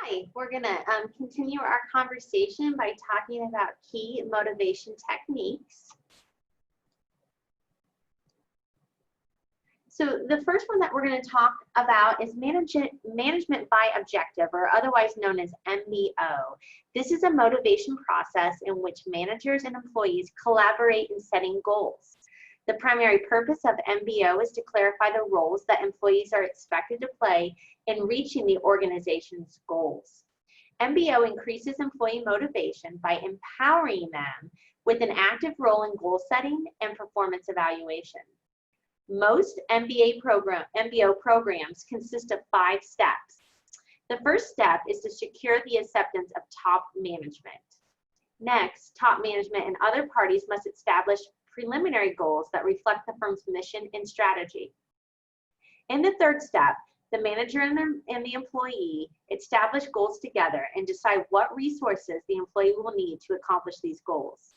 Hi, we're going to continue our conversation by talking about key motivation techniques. So the first one that we're going to talk about is management by objective, or otherwise known as MBO. This is a motivation process in which managers and employees collaborate in setting goals. The primary purpose of MBO is to clarify the roles that employees are expected to play in reaching the organization's goals. MBO increases employee motivation by empowering them with an active role in goal setting and performance evaluation. Most MBO programs consist of 5 steps. The first step is to secure the acceptance of top management. Next, top management and other parties must establish preliminary goals that reflect the firm's mission and strategy. In the third step, the manager and the employee establish goals together and decide what resources the employee will need to accomplish these goals.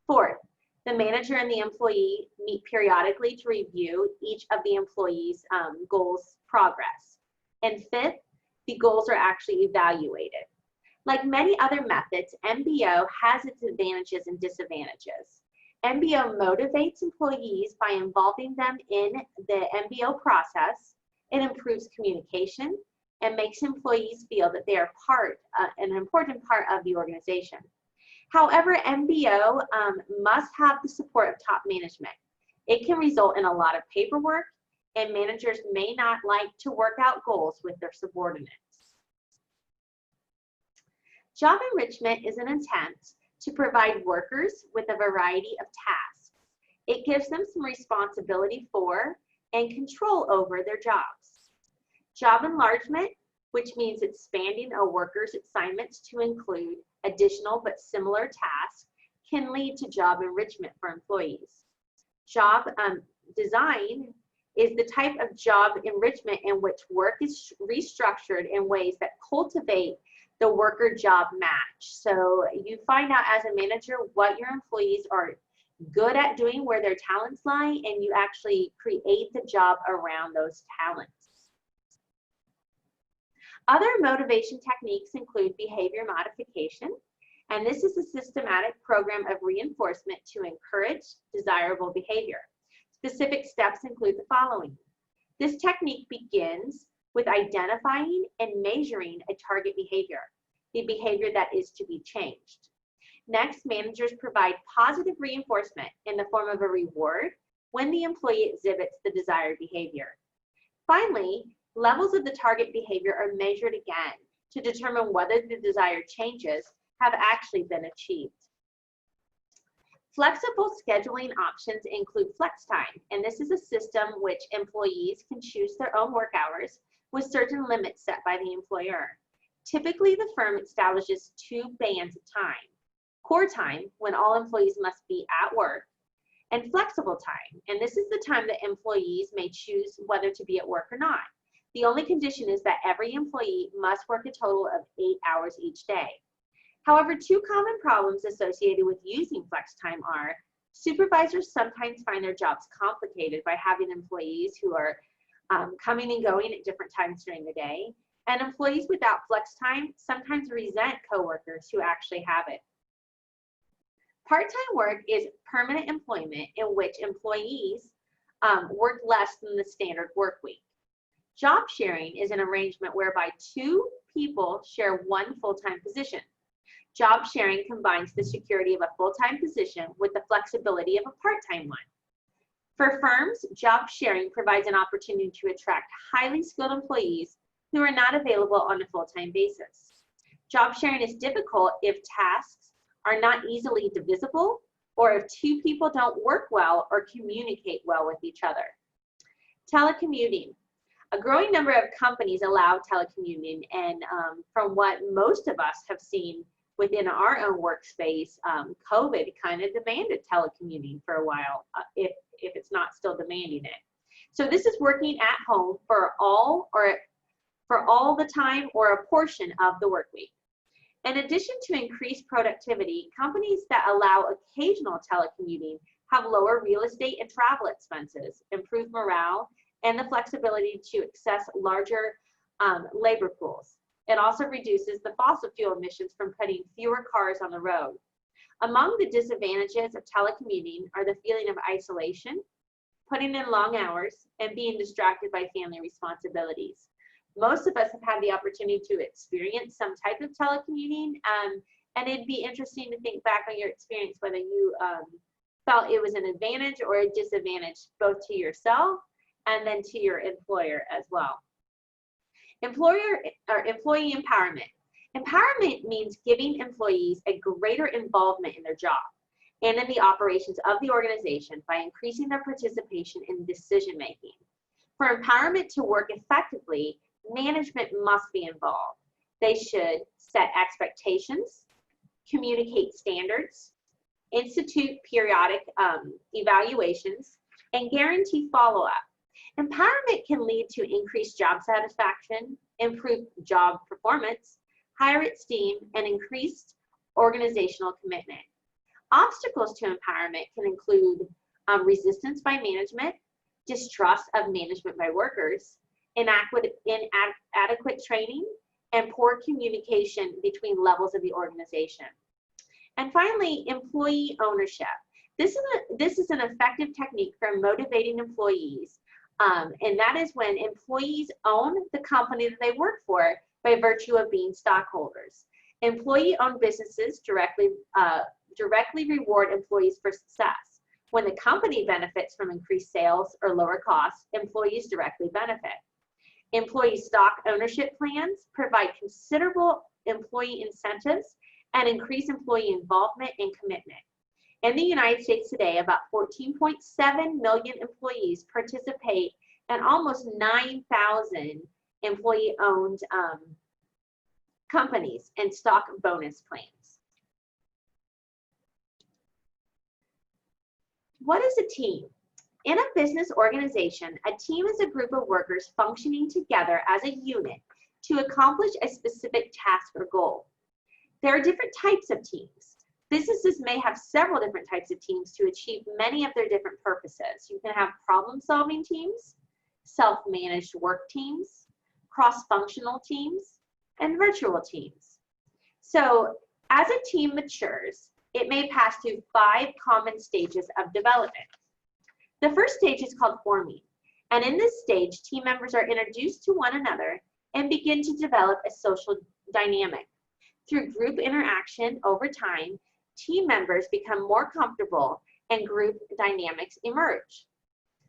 Fourth, the manager and the employee meet periodically to review each of the employee's goals' progress. And fifth, the goals are actually evaluated. Like many other methods, MBO has its advantages and disadvantages. MBO motivates employees by involving them in the MBO process. It improves communication and makes employees feel that they are an important part of the organization. However, MBO must have the support of top management. It can result in a lot of paperwork, and managers may not like to work out goals with their subordinates. Job enrichment is an attempt to provide workers with a variety of tasks. It gives them some responsibility for and control over their jobs. Job enlargement, which means expanding a worker's assignments to include additional but similar tasks, can lead to job enrichment for employees. Job design is the type of job enrichment in which work is restructured in ways that cultivate the worker-job match. So you find out as a manager what your employees are good at doing, where their talents lie, and you actually create the job around those talents. Other motivation techniques include behavior modification, and this is a systematic program of reinforcement to encourage desirable behavior. Specific steps include the following. This technique begins with identifying and measuring a target behavior, the behavior that is to be changed. Next, managers provide positive reinforcement in the form of a reward when the employee exhibits the desired behavior. Finally, levels of the target behavior are measured again to determine whether the desired changes have actually been achieved. Flexible scheduling options include flex time, and this is a system which employees can choose their own work hours with certain limits set by the employer. Typically, the firm establishes 2 bands of time: core time, when all employees must be at work, and flexible time, and this is the time that employees may choose whether to be at work or not. The only condition is that every employee must work a total of 8 hours each day. However, 2 common problems associated with using flex time are: supervisors sometimes find their jobs complicated by having employees who are coming and going at different times during the day, and employees without flex time sometimes resent coworkers who actually have it. Part-time work is permanent employment in which employees work less than the standard work week. Job sharing is an arrangement whereby 2 people share 1 full-time position. Job sharing combines the security of a full-time position with the flexibility of a part-time one. For firms, job sharing provides an opportunity to attract highly skilled employees who are not available on a full-time basis. Job sharing is difficult if tasks are not easily divisible, or if 2 people don't work well or communicate well with each other. Telecommuting. A growing number of companies allow telecommuting, and from what most of us have seen within our own workspace, COVID kind of demanded telecommuting for a while, if it's not still demanding it. So this is working at home for all the time or a portion of the work week. In addition to increased productivity, companies that allow occasional telecommuting have lower real estate and travel expenses, improved morale, and the flexibility to access larger labor pools. It also reduces the fossil fuel emissions from putting fewer cars on the road. Among the disadvantages of telecommuting are the feeling of isolation, putting in long hours, and being distracted by family responsibilities. Most of us have had the opportunity to experience some type of telecommuting, and it'd be interesting to think back on your experience, whether you felt it was an advantage or a disadvantage, both to yourself and then to your employer as well. Employee empowerment. Empowerment means giving employees a greater involvement in their job and in the operations of the organization by increasing their participation in decision making. For empowerment to work effectively, management must be involved. They should set expectations, communicate standards, institute periodic evaluations, and guarantee follow-up. Empowerment can lead to increased job satisfaction, improved job performance, higher esteem, and increased organizational commitment. Obstacles to empowerment can include resistance by management, distrust of management by workers, inadequate training, and poor communication between levels of the organization. And finally, employee ownership. This is an effective technique for motivating employees, and that is when employees own the company that they work for by virtue of being stockholders. Employee-owned businesses directly reward employees for success. When the company benefits from increased sales or lower costs, employees directly benefit. Employee stock ownership plans provide considerable employee incentives and increase employee involvement and commitment. In the United States today, about 14.7 million employees participate in almost 9,000 employee-owned companies and stock bonus plans. What is a team? In a business organization, a team is a group of workers functioning together as a unit to accomplish a specific task or goal. There are different types of teams. Businesses may have several different types of teams to achieve many of their different purposes. You can have problem-solving teams, self-managed work teams, cross-functional teams, and virtual teams. So as a team matures, it may pass through 5 common stages of development. The first stage is called forming, and in this stage, team members are introduced to one another and begin to develop a social dynamic. Through group interaction over time, team members become more comfortable and group dynamics emerge.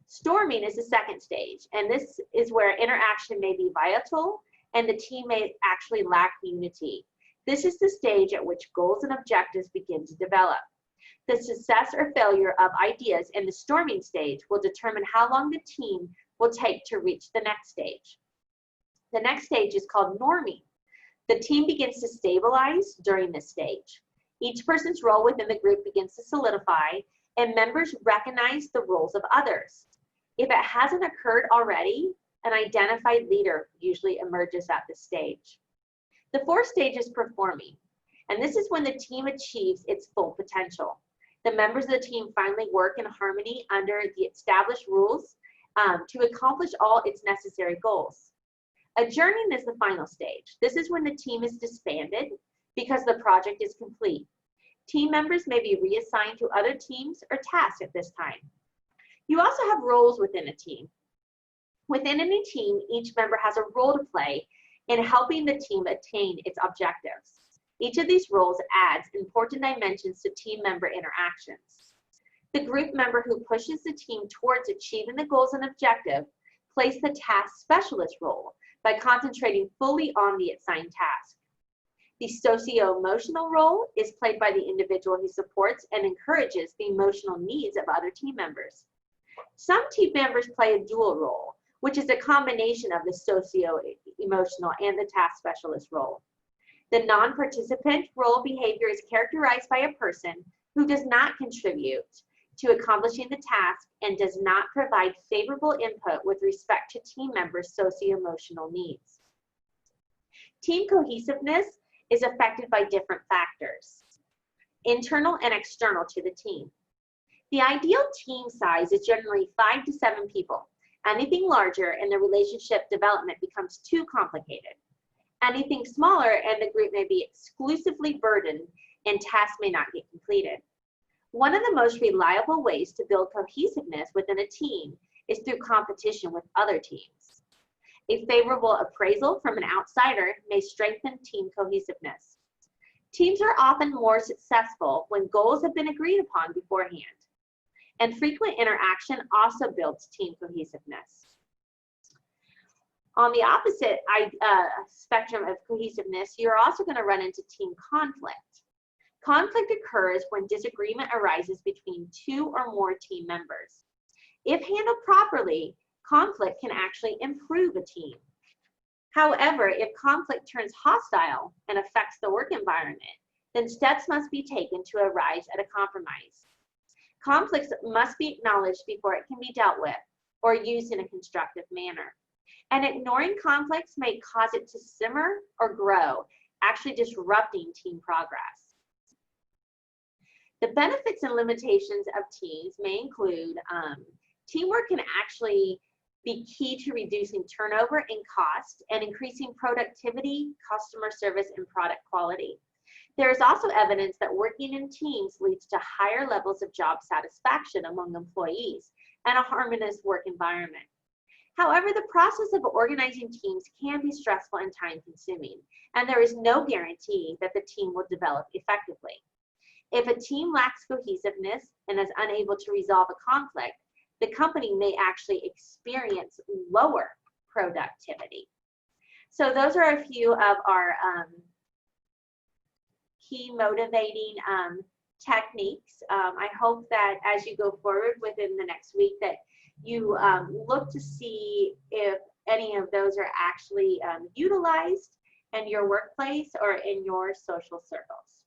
Storming is the second stage, and this is where interaction may be volatile and the team may actually lack unity. This is the stage at which goals and objectives begin to develop. The success or failure of ideas in the storming stage will determine how long the team will take to reach the next stage. The next stage is called norming. The team begins to stabilize during this stage. Each person's role within the group begins to solidify, and members recognize the roles of others. If it hasn't occurred already, an identified leader usually emerges at this stage. The fourth stage is performing, and this is when the team achieves its full potential. The members of the team finally work in harmony under the established rules to accomplish all its necessary goals. Adjourning is the final stage. This is when the team is disbanded because the project is complete. Team members may be reassigned to other teams or tasks at this time. You also have roles within a team. Within any team, each member has a role to play in helping the team attain its objectives. Each of these roles adds important dimensions to team member interactions. The group member who pushes the team towards achieving the goals and objective plays the task specialist role by concentrating fully on the assigned task. The socio-emotional role is played by the individual who supports and encourages the emotional needs of other team members. Some team members play a dual role, which is a combination of the socio-emotional and the task specialist role. The non-participant role behavior is characterized by a person who does not contribute to accomplishing the task and does not provide favorable input with respect to team members' socio-emotional needs. Team cohesiveness is affected by different factors, internal and external to the team. The ideal team size is generally 5 to 7 people. Anything larger and the relationship development becomes too complicated. Anything smaller and the group may be exclusively burdened and tasks may not get completed. One of the most reliable ways to build cohesiveness within a team is through competition with other teams. A favorable appraisal from an outsider may strengthen team cohesiveness. Teams are often more successful when goals have been agreed upon beforehand. And frequent interaction also builds team cohesiveness. On the opposite spectrum of cohesiveness, you're also going to run into team conflict. Conflict occurs when disagreement arises between two or more team members. If handled properly, conflict can actually improve a team. However, if conflict turns hostile and affects the work environment, then steps must be taken to arrive at a compromise. Conflicts must be acknowledged before it can be dealt with or used in a constructive manner. And ignoring conflicts may cause it to simmer or grow, actually disrupting team progress. The benefits and limitations of teams may include teamwork can actually be key to reducing turnover and cost and increasing productivity, customer service, and product quality. There is also evidence that working in teams leads to higher levels of job satisfaction among employees and a harmonious work environment. However, the process of organizing teams can be stressful and time-consuming, and there is no guarantee that the team will develop effectively. If a team lacks cohesiveness and is unable to resolve a conflict, the company may actually experience lower productivity. So those are a few of our key motivating techniques. I hope that as you go forward within the next week that you look to see if any of those are actually utilized in your workplace or in your social circles.